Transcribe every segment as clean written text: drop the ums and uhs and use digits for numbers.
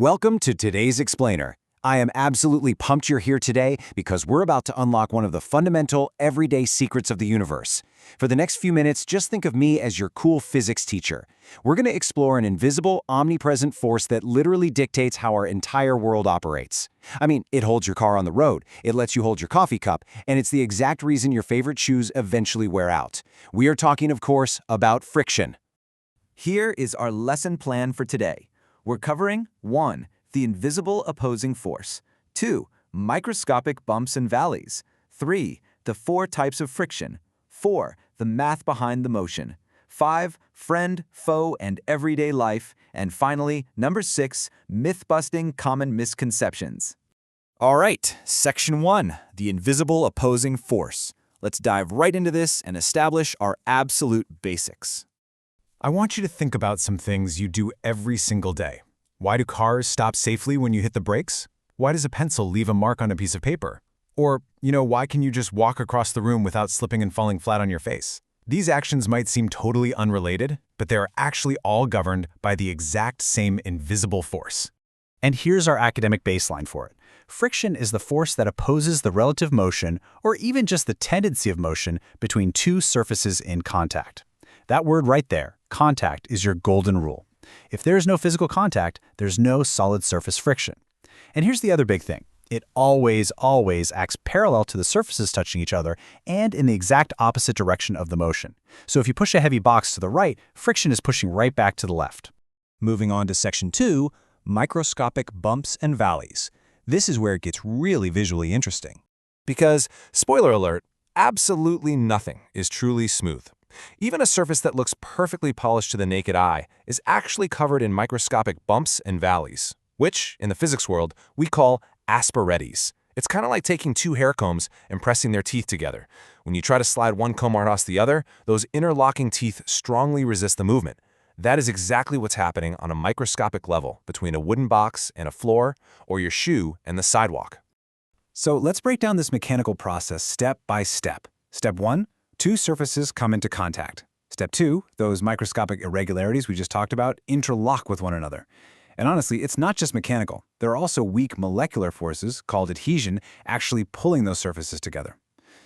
Welcome to today's Explainer. I am absolutely pumped you're here today because we're about to unlock one of the fundamental, everyday secrets of the universe. For the next few minutes, just think of me as your cool physics teacher. We're going to explore an invisible, omnipresent force that literally dictates how our entire world operates. I mean, it holds your car on the road, it lets you hold your coffee cup, and it's the exact reason your favorite shoes eventually wear out. We are talking, of course, about friction. Here is our lesson plan for today. We're covering 1. The invisible opposing force. 2. Microscopic bumps and valleys. 3. The 4 types of friction. 4. The math behind the motion. 5. Friend, foe, and everyday life. And finally, number 6. Myth-busting common misconceptions. All right, Section 1, the invisible opposing force. Let's dive right into this and establish our absolute basics. I want you to think about some things you do every single day. Why do cars stop safely when you hit the brakes? Why does a pencil leave a mark on a piece of paper? Or, why can you just walk across the room without slipping and falling flat on your face? These actions might seem totally unrelated, but they are actually all governed by the exact same invisible force. And here's our academic baseline for it. Friction is the force that opposes the relative motion, or even just the tendency of motion, between two surfaces in contact. That word right there, contact, is your golden rule. If there's no physical contact, there's no solid surface friction. And here's the other big thing. It always acts parallel to the surfaces touching each other and in the exact opposite direction of the motion. So if you push a heavy box to the right, friction is pushing right back to the left. Moving on to Section 2, microscopic bumps and valleys. This is where it gets really visually interesting. Because, spoiler alert, absolutely nothing is truly smooth. Even a surface that looks perfectly polished to the naked eye is actually covered in microscopic bumps and valleys, which, in the physics world, we call asperities. It's kind of like taking two hair combs and pressing their teeth together. When you try to slide one comb across the other, those interlocking teeth strongly resist the movement. That is exactly what's happening on a microscopic level between a wooden box and a floor, or your shoe and the sidewalk. So let's break down this mechanical process step by step. Step 1. Two surfaces come into contact. Step 2, those microscopic irregularities we just talked about interlock with one another. And honestly, it's not just mechanical. There are also weak molecular forces, called adhesion, actually pulling those surfaces together.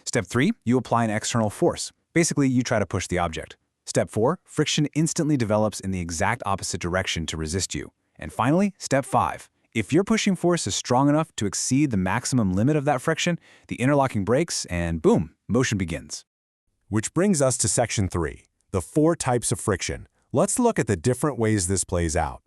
Step 3, you apply an external force. Basically, you try to push the object. Step 4, friction instantly develops in the exact opposite direction to resist you. And finally, Step 5. If your pushing force is strong enough to exceed the maximum limit of that friction, the interlocking breaks and boom, motion begins. Which brings us to Section 3, the 4 types of friction. Let's look at the different ways this plays out.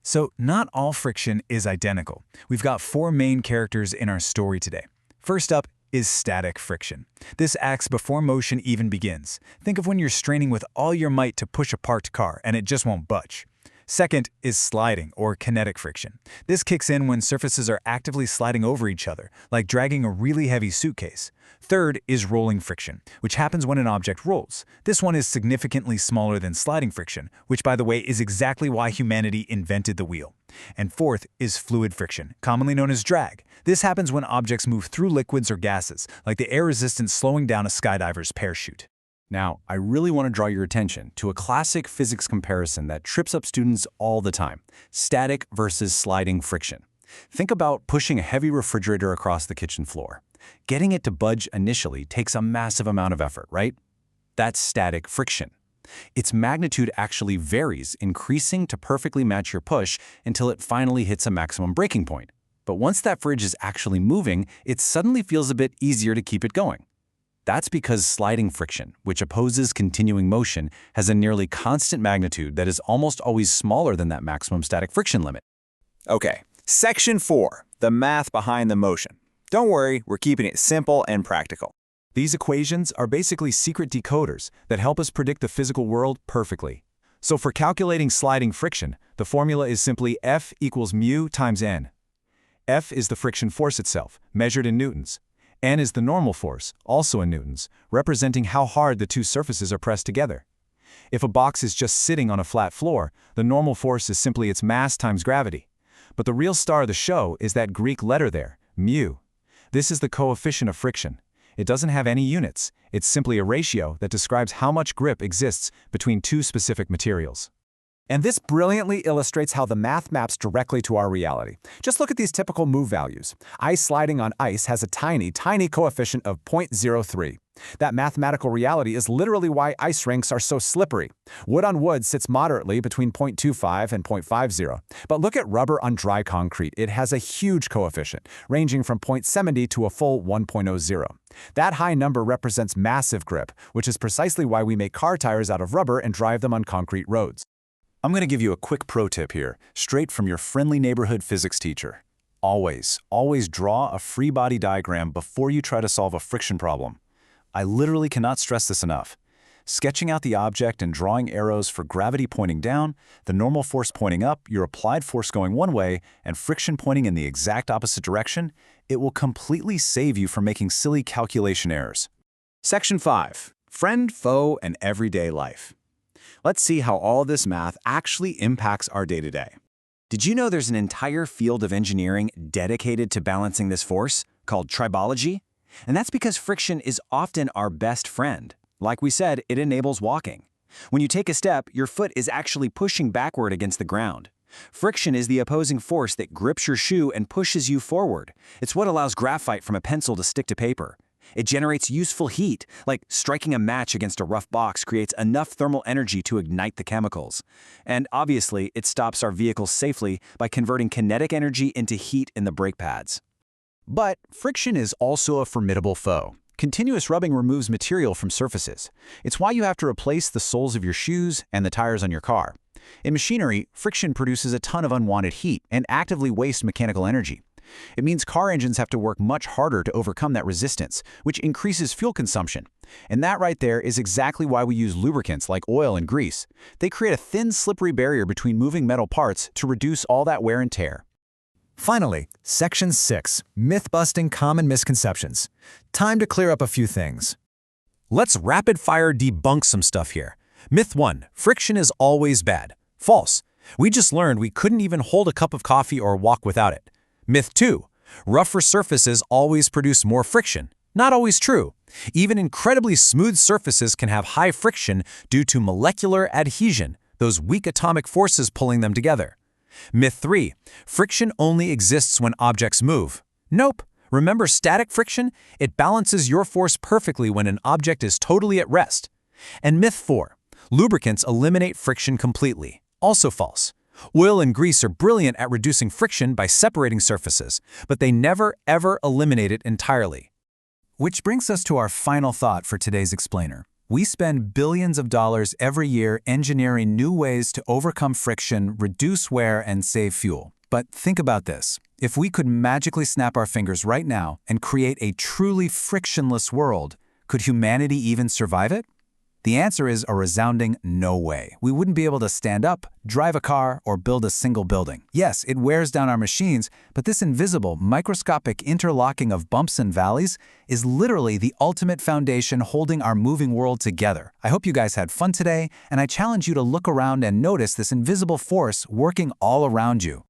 So not all friction is identical. We've got 4 main characters in our story today. First up is static friction. This acts before motion even begins. Think of when you're straining with all your might to push a parked car and it just won't budge. Second is sliding, or kinetic friction. This kicks in when surfaces are actively sliding over each other, like dragging a really heavy suitcase. Third is rolling friction, which happens when an object rolls. This one is significantly smaller than sliding friction, which, by the way, is exactly why humanity invented the wheel. And fourth is fluid friction, commonly known as drag. This happens when objects move through liquids or gases, like the air resistance slowing down a skydiver's parachute. Now, I really want to draw your attention to a classic physics comparison that trips up students all the time: static versus sliding friction. Think about pushing a heavy refrigerator across the kitchen floor. Getting it to budge initially takes a massive amount of effort, right? That's static friction. Its magnitude actually varies, increasing to perfectly match your push until it finally hits a maximum breaking point. But once that fridge is actually moving, it suddenly feels a bit easier to keep it going. That's because sliding friction, which opposes continuing motion, has a nearly constant magnitude that is almost always smaller than that maximum static friction limit. Okay, Section 4, the math behind the motion. Don't worry, we're keeping it simple and practical. These equations are basically secret decoders that help us predict the physical world perfectly. So for calculating sliding friction, the formula is simply F equals mu times N. F is the friction force itself, measured in newtons. N is the normal force, also in newtons, representing how hard the two surfaces are pressed together. If a box is just sitting on a flat floor, the normal force is simply its mass times gravity. But the real star of the show is that Greek letter there, mu. This is the coefficient of friction. It doesn't have any units. It's simply a ratio that describes how much grip exists between two specific materials. And this brilliantly illustrates how the math maps directly to our reality. Just look at these typical move values. Ice sliding on ice has a tiny, tiny coefficient of 0.03. That mathematical reality is literally why ice rinks are so slippery. Wood on wood sits moderately between 0.25 and 0.50. But look at rubber on dry concrete. It has a huge coefficient, ranging from 0.70 to a full 1.00. That high number represents massive grip, which is precisely why we make car tires out of rubber and drive them on concrete roads. I'm going to give you a quick pro tip here, straight from your friendly neighborhood physics teacher. Always draw a free body diagram before you try to solve a friction problem. I literally cannot stress this enough. Sketching out the object and drawing arrows for gravity pointing down, the normal force pointing up, your applied force going one way, and friction pointing in the exact opposite direction, it will completely save you from making silly calculation errors. Section 5. Friend, foe, and everyday life. Let's see how all this math actually impacts our day-to-day. Did you know there's an entire field of engineering dedicated to balancing this force, called tribology? And that's because friction is often our best friend. Like we said, it enables walking. When you take a step, your foot is actually pushing backward against the ground. Friction is the opposing force that grips your shoe and pushes you forward. It's what allows graphite from a pencil to stick to paper. It generates useful heat, like striking a match against a rough box creates enough thermal energy to ignite the chemicals. And obviously, it stops our vehicles safely by converting kinetic energy into heat in the brake pads. But friction is also a formidable foe. Continuous rubbing removes material from surfaces. It's why you have to replace the soles of your shoes and the tires on your car. In machinery, friction produces a ton of unwanted heat and actively wastes mechanical energy. It means car engines have to work much harder to overcome that resistance, which increases fuel consumption. And that right there is exactly why we use lubricants like oil and grease. They create a thin, slippery barrier between moving metal parts to reduce all that wear and tear. Finally, Section 6. Myth-busting common misconceptions. Time to clear up a few things. Let's rapid-fire debunk some stuff here. Myth 1. Friction is always bad. False. We just learned we couldn't even hold a cup of coffee or walk without it. Myth 2. Rougher surfaces always produce more friction. Not always true. Even incredibly smooth surfaces can have high friction due to molecular adhesion, those weak atomic forces pulling them together. Myth 3. Friction only exists when objects move. Nope. Remember static friction? It balances your force perfectly when an object is totally at rest. And myth 4. Lubricants eliminate friction completely. Also false. Oil and grease are brilliant at reducing friction by separating surfaces, but they never, ever eliminate it entirely. Which brings us to our final thought for today's explainer. We spend billions of dollars every year engineering new ways to overcome friction, reduce wear, and save fuel. But think about this. If we could magically snap our fingers right now and create a truly frictionless world, could humanity even survive it? The answer is a resounding no way. We wouldn't be able to stand up, drive a car, or build a single building. Yes, it wears down our machines, but this invisible, microscopic interlocking of bumps and valleys is literally the ultimate foundation holding our moving world together. I hope you guys had fun today, and I challenge you to look around and notice this invisible force working all around you.